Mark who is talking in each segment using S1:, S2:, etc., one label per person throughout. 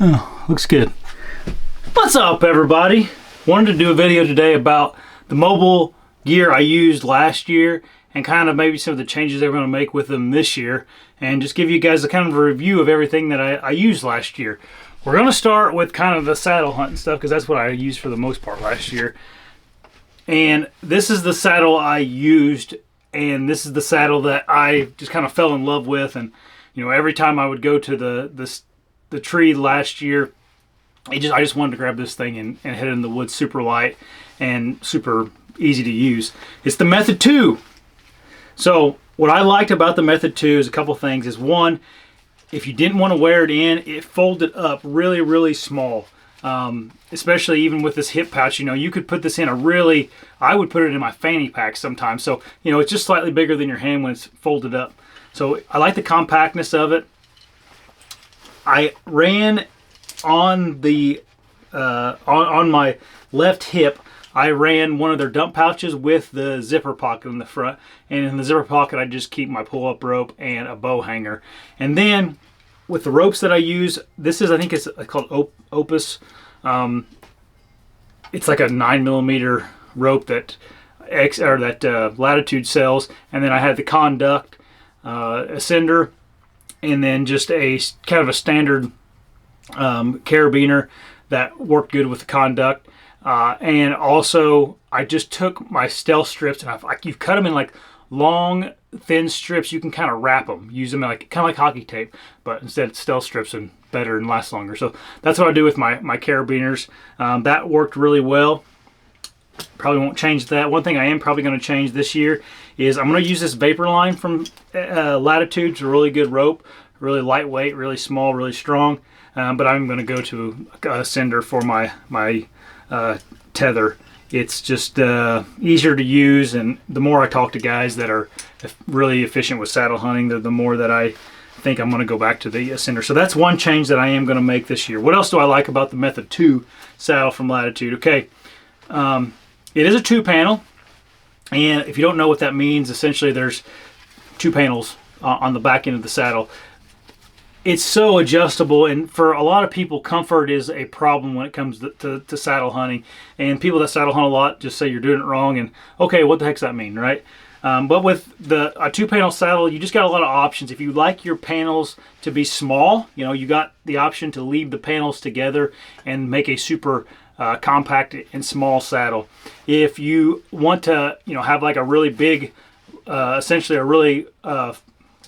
S1: Oh, looks good. What's up, everybody? Wanted to do a video today about the mobile gear I used last year and kind of maybe some of the changes they're going to make with them this year, and just give you guys a kind of a review of everything that I used last year. We're going to start with kind of the saddle hunting stuff because that's what I used for the most part last year. And this is the saddle I used, and this is the saddle that I just kind of fell in love with. And you know, every time I would go to the tree last year, I just wanted to grab this thing and head in the woods. Super light and super easy to use. It's the Method 2. So what I liked about the Method 2 is a couple things. Is one, if you didn't want to wear it in, it folded up really, really small. Especially even with this hip pouch, you know, you could put this in I would put it in my fanny pack sometimes. So, you know, it's just slightly bigger than your hand when it's folded up. So I like the compactness of it. I ran on the on my left hip, I ran one of their dump pouches with the zipper pocket in the front, and in the zipper pocket I just keep my pull-up rope and a bow hanger. And then with the ropes that I use, I think it's called Opus. It's like a 9mm rope that Latitude sells, and then I had the Conduct Ascender, and then just a kind of a standard carabiner that worked good with the Conduct. And also I just took my Stealth strips, and you've cut them in like long thin strips. You can kind of wrap them, use them like kind of like hockey tape, but instead it's Stealth strips and better and last longer. So that's what I do with my carabiners. That worked really well. Probably won't change that. One thing I am probably going to change this year is I'm going to use this Vapor line from Latitude. It's a really good rope, really lightweight, really small, really strong. But I'm going to go to a Cinder for my tether. It's just easier to use, and the more I talk to guys that are really efficient with saddle hunting, the more that I think I'm going to go back to the Cinder. So that's one change that I am going to make this year. What else do I like about the Method 2 saddle from Latitude? Okay, it is a 2-panel, and if you don't know what that means, essentially there's 2 panels on the back end of the saddle. It's so adjustable, and for a lot of people, comfort is a problem when it comes to saddle hunting. And people that saddle hunt a lot just say you're doing it wrong, and okay, what the heck's that mean, right? But with a 2-panel saddle, you just got a lot of options. If you like your panels to be small, you know, you got the option to leave the panels together and make a super compact and small saddle. If you want to, you know, have like a really big, essentially a really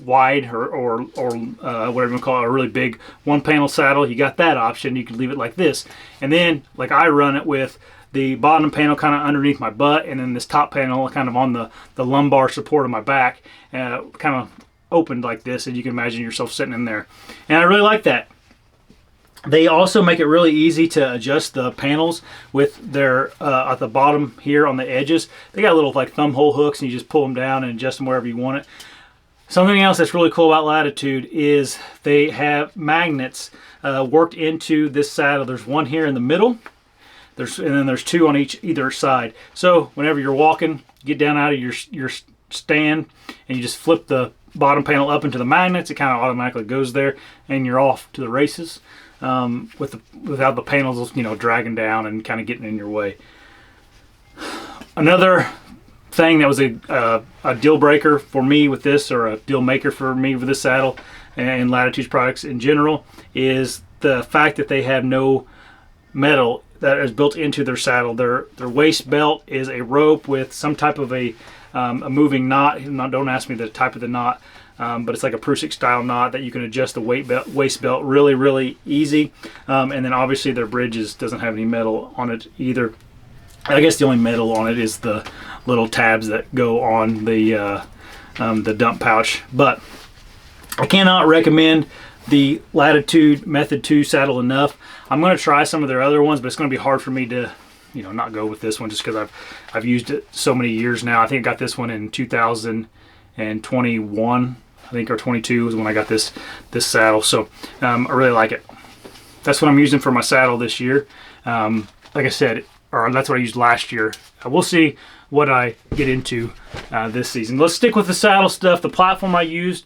S1: wide or whatever you call it, a really big 1-panel saddle, you got that option. You can leave it like this, and then like I run it with the bottom panel kind of underneath my butt, and then this top panel kind of on the lumbar support of my back, kind of opened like this, and you can imagine yourself sitting in there. And I really like that. They also make it really easy to adjust the panels with their at the bottom here on the edges. They got little like thumb hole hooks, and you just pull them down and adjust them wherever you want it. Something else that's really cool about Latitude is they have magnets worked into this saddle. There's one here in the middle, and then there's 2 on either side. So whenever you're walking, get down out of your stand, and you just flip the bottom panel up into the magnets. It kind of automatically goes there, and you're off to the races without the panels, you know, dragging down and kind of getting in your way. Another thing that was a deal breaker for me with this, or a deal maker for me with this saddle and Latitude's products in general, is the fact that they have no metal that is built into their saddle. Their waist belt is a rope with some type of a moving knot. Don't ask me the type of the knot, but it's like a Prusik style knot that you can adjust the waist belt really, really easy. And then obviously their bridges doesn't have any metal on it either. I guess the only metal on it is the little tabs that go on the dump pouch. But I cannot recommend the Latitude Method 2 saddle enough. I'm going to try some of their other ones, but it's going to be hard for me to, you know, not go with this one just because I've used it so many years now. I think I got this one in 2021, I think, or 22 was when I got this saddle. So I really like it. That's what I'm using for my saddle this year. Like I said, or that's what I used last year. We'll see what I get into this season. Let's stick with the saddle stuff. The platform I used,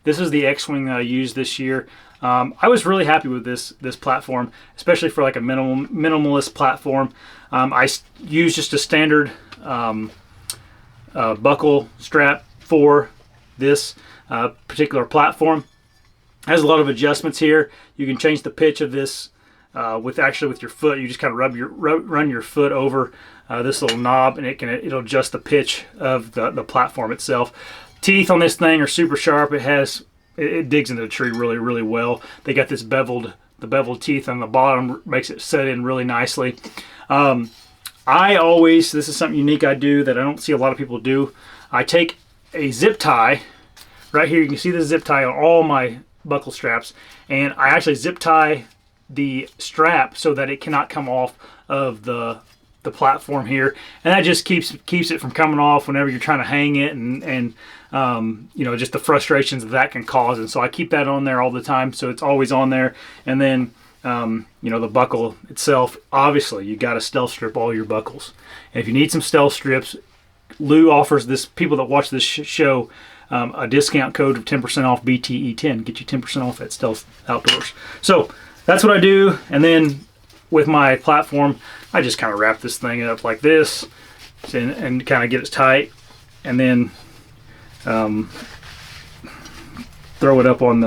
S1: this is the X-Wing that I used this year. I was really happy with this platform, especially for like a minimalist platform. I used just a standard buckle strap for this particular platform. It has a lot of adjustments here. You can change the pitch of this with your foot. You just kind of run your foot over this little knob, and it'll adjust the pitch of the platform itself. Teeth on this thing are super sharp. It digs into the tree really, really well. They got the beveled teeth on the bottom, makes it set in really nicely. This is something unique I do that I don't see a lot of people do. I take a zip tie right here. You can see the zip tie on all my buckle straps, and I actually zip tie the strap so that it cannot come off of the platform here, and that just keeps it from coming off whenever you're trying to hang it, and just the frustrations that can cause. And so I keep that on there all the time, so it's always on there. And then the buckle itself, obviously you got to stealth strip all your buckles, and if you need some stealth strips, Lou offers people that watch this show a discount code of 10% off, BTE10, get you 10% off at Stealth Outdoors. So that's what I do. And then with my platform, I just kind of wrap this thing up like this and kind of get it tight, and then throw it up on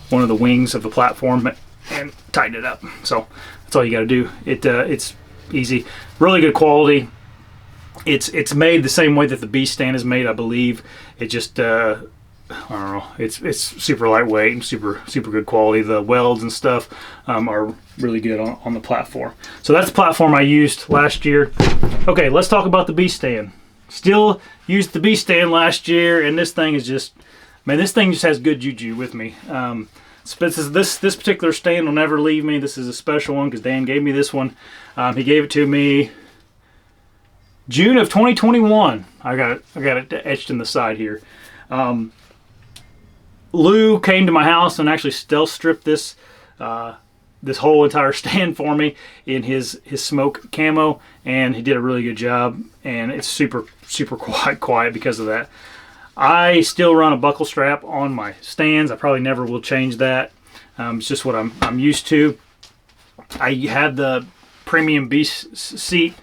S1: one of the wings of the platform and tighten it up. So that's all you got to do. It's easy, really good quality. It's made the same way that the B stand is made, I believe. It just I don't know. It's super lightweight and super good quality. The welds and stuff are really good on the platform. So that's the platform I used last year. Okay, let's talk about the B stand. Still used the B stand last year, and this thing is just, man, this thing just has good juju with me. This particular stand will never leave me. This is a special one because Dan gave me this one. He gave it to me June of 2021. I got it etched in the side here. Lou came to my house and actually stealth stripped this whole entire stand for me in his smoke camo, and he did a really good job, and it's super quiet because of that. I still run a buckle strap on my stands. I probably never will change that. It's just what I'm used to. I had the premium beast seat.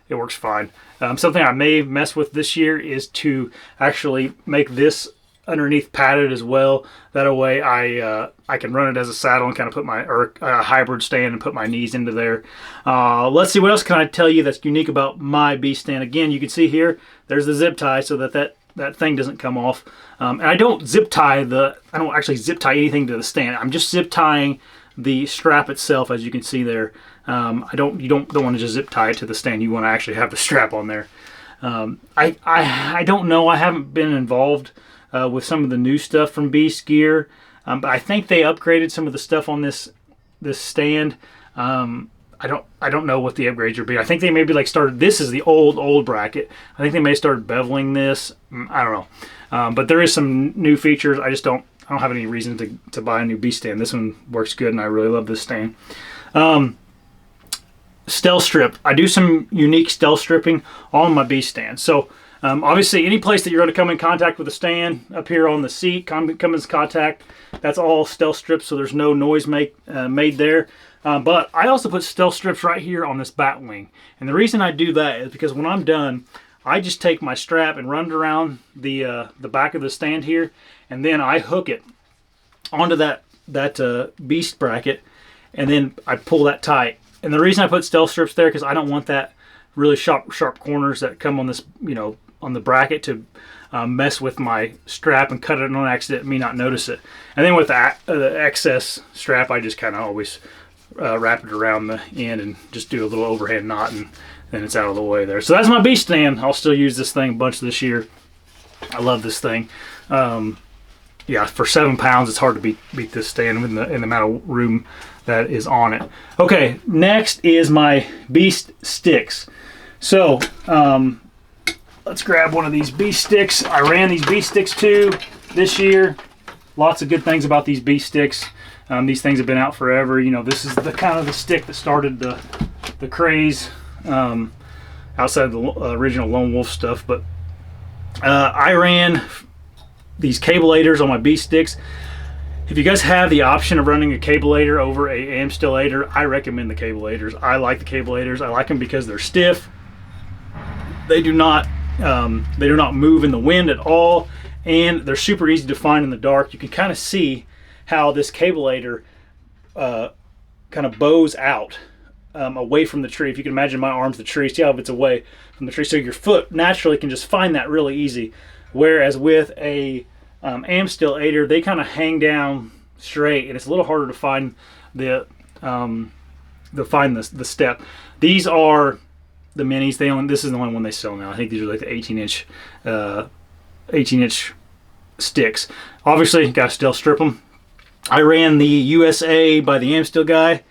S1: It works fine. Something I may mess with this year is to actually make this underneath padded as well. That way I can run it as a saddle and kind of put a hybrid stand and put my knees into there. Let's see, what else can I tell you that's unique about my B stand. Again, you can see here, there's the zip tie so that thing doesn't come off. And I don't actually zip tie anything to the stand. I'm just zip tying the strap itself, as you can see there. You don't want to just zip tie it to the stand. You want to actually have the strap on there. I don't know. I haven't been involved with some of the new stuff from Beast Gear, but I think they upgraded some of the stuff on this stand. I don't know what the upgrades would be. I think they maybe started. This is the old bracket. I think they may have started beveling this. I don't know, but there is some new features. I don't have any reason to buy a new B stand. This one works good, and I really love this stand. Stealth strip. I do some unique stealth stripping on my B stand. So obviously any place that you're going to come in contact with the stand, up here on the seat, come in contact, that's all stealth strips, so there's no noise made there. But I also put stealth strips right here on this bat wing. And the reason I do that is because when I'm done, I just take my strap and run it around the back of the stand here, and then I hook it onto that beast bracket, and then I pull that tight. And the reason I put stealth strips there, because I don't want that really sharp corners that come on this, on the bracket to mess with my strap and cut it on accident and me not notice it. And then with the excess strap, I just kind of always wrap it around the end and just do a little overhand knot, and then it's out of the way there. So that's my B stand. I'll still use this thing a bunch this year. I love this thing. Yeah, for 7 pounds, it's hard to beat this stand in the amount of room that is on it. Okay, next is my Beast sticks. So let's grab one of these Beast sticks. I ran these Beast sticks too this year. Lots of good things about these Beast sticks. These things have been out forever. This is the kind of the stick that started the craze outside of the original Lone Wolf stuff. But I ran these cabelators on my Beast sticks. If you guys have the option of running a cableator over a Amstillator, I recommend the cableators. I like the cableators. I like them because they're stiff. They do not move in the wind at all, and they're super easy to find in the dark. You can kind of see how this cableator kind of bows out away from the tree. If you can imagine my arm's the tree, see how it's away from the tree. So your foot naturally can just find that really easy. Whereas with a Amstillator, they kind of hang down straight, and it's a little harder to find the step. These are the minis. This is the only one they sell now. I think these are like the 18-inch sticks. Obviously, got to still strip them. I ran the USA by the Amstill guy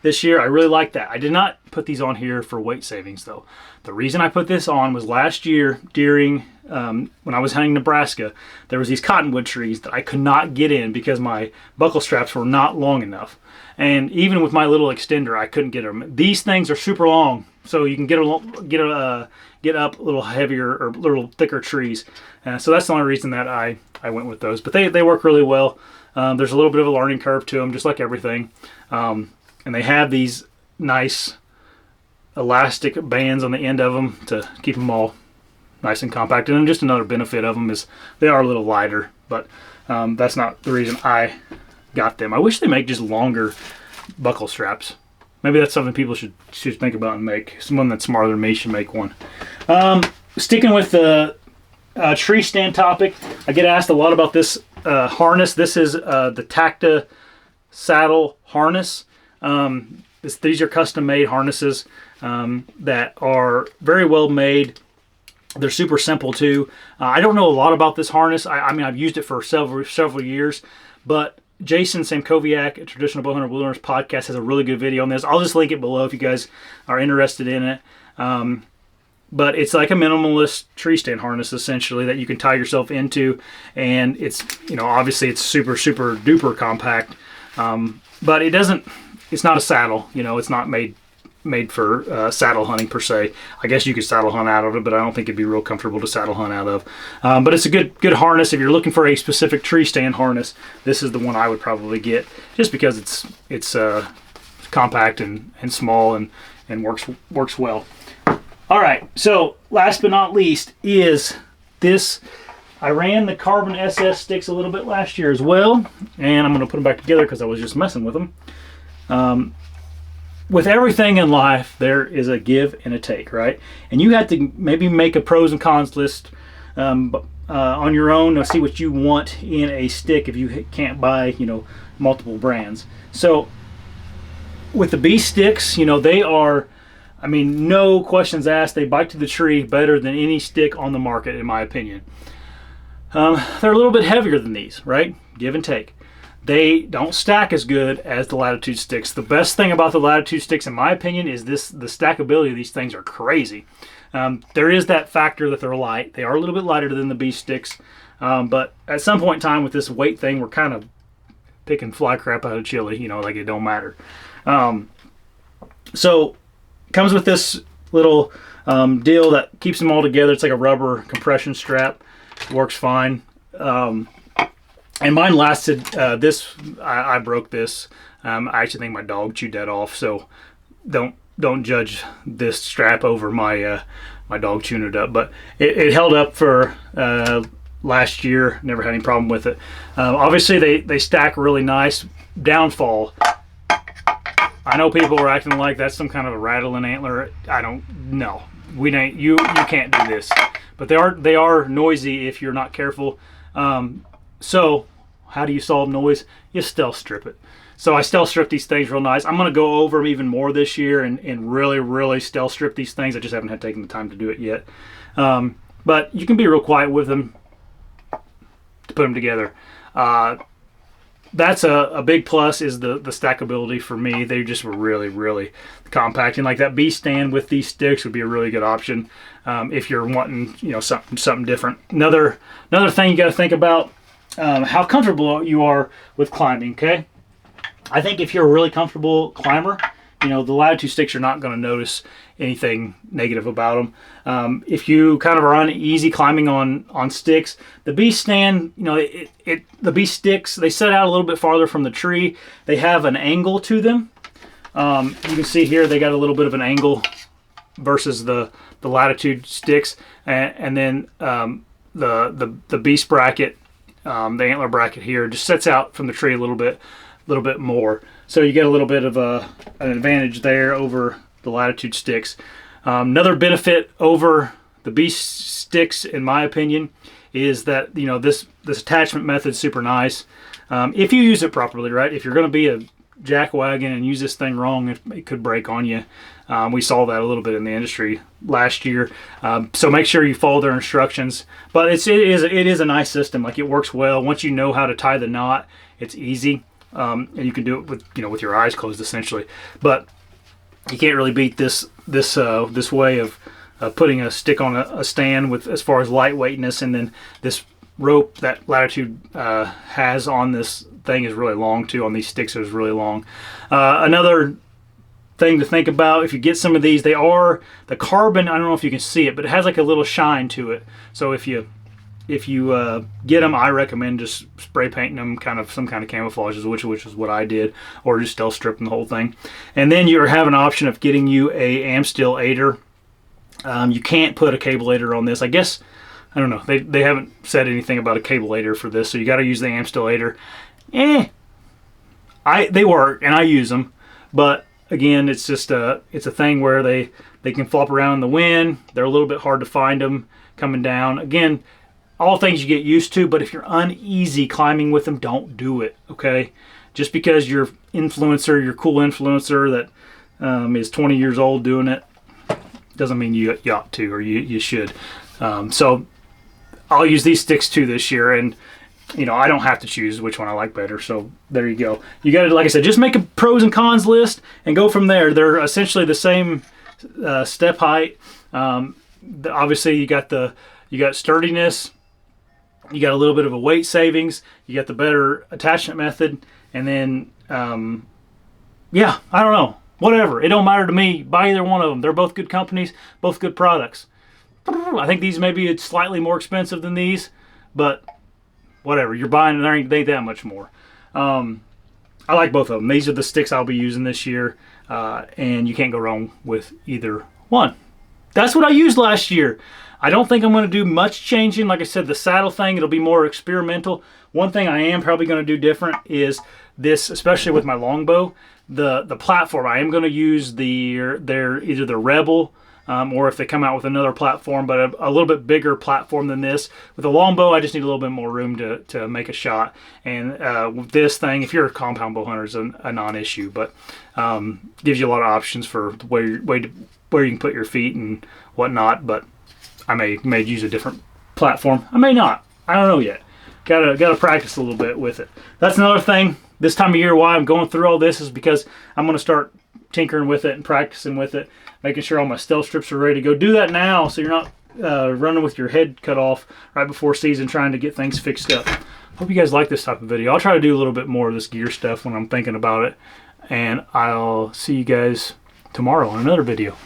S1: this year. I really like that. I did not put these on here for weight savings though. The reason I put this on was last year during when I was hunting Nebraska, there was these cottonwood trees that I could not get in because my buckle straps were not long enough. And even with my little extender, I couldn't get them. These things are super long, so you can get up a little heavier or a little thicker trees. So that's the only reason that I went with those. But they work really well. There's a little bit of a learning curve to them, just like everything. And they have these nice elastic bands on the end of them to keep them all nice and compact. And just another benefit of them is they are a little lighter, but that's not the reason I got them. I wish they make just longer buckle straps. Maybe that's something people should think about and make. Someone that's smarter than me should make one. Sticking with the tree stand topic, I get asked a lot about this harness. This is the Tacta saddle harness. These are custom made harnesses that are very well made. They're super simple too. I don't know a lot about this harness. I mean, I've used it for several years, but Jason Samkoviak at Traditional Bowhunter Wilderness Podcast has a really good video on this. I'll just link it below if you guys are interested in it. But it's like a minimalist tree stand harness essentially that you can tie yourself into, and it's, obviously it's super duper compact. But it's not a saddle. It's not made for saddle hunting per se. I guess you could saddle hunt out of it, but I don't think it'd be real comfortable to saddle hunt out of. But it's a good harness. If you're looking for a specific tree stand harness, this is the one I would probably get, just because it's compact and small and works well. All right, so last but not least is this. I ran the Carbon SS sticks a little bit last year as well, and I'm going to put them back together because I was just messing with them. With everything in life, there is a give and a take, right? And you have to maybe make a pros and cons list on your own to see what you want in a stick if you can't buy, multiple brands. So with the B sticks, they are, no questions asked. They bite to the tree better than any stick on the market, in my opinion. They're a little bit heavier than these, right? Give and take. They don't stack as good as the Latitude sticks. The best thing about the Latitude sticks, in my opinion, is the stackability of these things are crazy. There is that factor that they're light. They are a little bit lighter than the B sticks. But at some point in time with this weight thing, we're kind of picking fly crap out of chili, like it don't matter. So comes with this little deal that keeps them all together. It's like a rubber compression strap. Works fine. And mine lasted, I broke this. I actually think my dog chewed that off, so don't judge this strap over my dog chewing it up. But it held up for last year. Never had any problem with it. Obviously, they stack really nice. Downfall. I know people are acting like that's some kind of a rattling antler. I don't know. You can't do this. But they are noisy if you're not careful. So how do you solve noise? You stealth strip it. So I stealth strip these things real nice. I'm going to go over them even more this year and really stealth strip these things. I just haven't taken the time to do it yet. But you can be real quiet with them to put them together. That's a big plus, is the stackability for me. They just were really compact. And like that B stand with these sticks would be a really good option if you're wanting something different. Another thing you got to think about, how comfortable you are with climbing. Okay, I think if you're a really comfortable climber, you know, the Latitude sticks, you're not going to notice anything negative about them. If you kind of are uneasy climbing on sticks, the Beast stand, you know, the Beast sticks, they set out a little bit farther from the tree. They have an angle to them. You can see here they got a little bit of an angle versus the Latitude sticks, and then the Beast bracket, the antler bracket here, just sets out from the tree a little bit more. So you get a little bit of an advantage there over the Latitude sticks. Another benefit over the Beast sticks, in my opinion, is that, you know, this attachment method is super nice. If you use it properly, right? If you're going to be a jackwagon and use this thing wrong, it could break on you. We saw that a little bit in the industry last year. So make sure you follow their instructions. But it is a nice system. Like, it works well. Once you know how to tie the knot, it's easy. And you can do it with, you know, with your eyes closed essentially. But you can't really beat this way of putting a stick on a stand with, as far as lightweightness, and then this rope that Latitude has on this thing is really long too. On these sticks is really long. Another thing to think about, if you get some of these, they are the carbon, I don't know if you can see it, but it has like a little shine to it. So if you get them, I recommend just spray painting them, kind of some kind of camouflage, which is what I did, or just still stripping the whole thing. And then you have an option of getting you a Amstel aider. You can't put a cable aider on this, I guess. I don't know, they haven't said anything about a cable aider for this, so you got to use the Amstel aider. They work and I use them, but again, it's just it's a thing where they can flop around in the wind. They're a little bit hard to find them coming down. Again, all things you get used to, but if you're uneasy climbing with them, don't do it, okay? Just because you're cool influencer that is 20 years old doing it, doesn't mean you ought to, or you should. So I'll use these sticks too this year, and you know, I don't have to choose which one I like better, so there you go. You got to, like I said, just make a pros and cons list and go from there. They're essentially the same step height. Obviously, you got sturdiness, you got a little bit of a weight savings, you got the better attachment method, and then yeah, I don't know, whatever. It don't matter to me. Buy either one of them. They're both good companies, both good products. I think these may be slightly more expensive than these, but whatever, you're buying, they ain't that much more. I like both of them. These are the sticks I'll be using this year, and you can't go wrong with either one. That's what I used last year. I don't think I'm going to do much changing. Like I said, the saddle thing, it'll be more experimental. One thing I am probably going to do different is this, especially with my longbow, the platform. I am going to use either the Rebel, or if they come out with another platform, but a little bit bigger platform than this. With a longbow, I just need a little bit more room to make a shot. And with this thing, if you're a compound bow hunter, it's a non-issue, but gives you a lot of options for where you can put your feet and whatnot. But I may use a different platform. I may not. I don't know yet. Gotta practice a little bit with it. That's another thing. This time of year, why I'm going through all this is because I'm going to start tinkering with it and practicing with it, making sure all my stealth strips are ready to go. Do that now so you're not running with your head cut off right before season trying to get things fixed up. Hope you guys like this type of video. I'll try to do a little bit more of this gear stuff when I'm thinking about it, and I'll see you guys tomorrow on another video.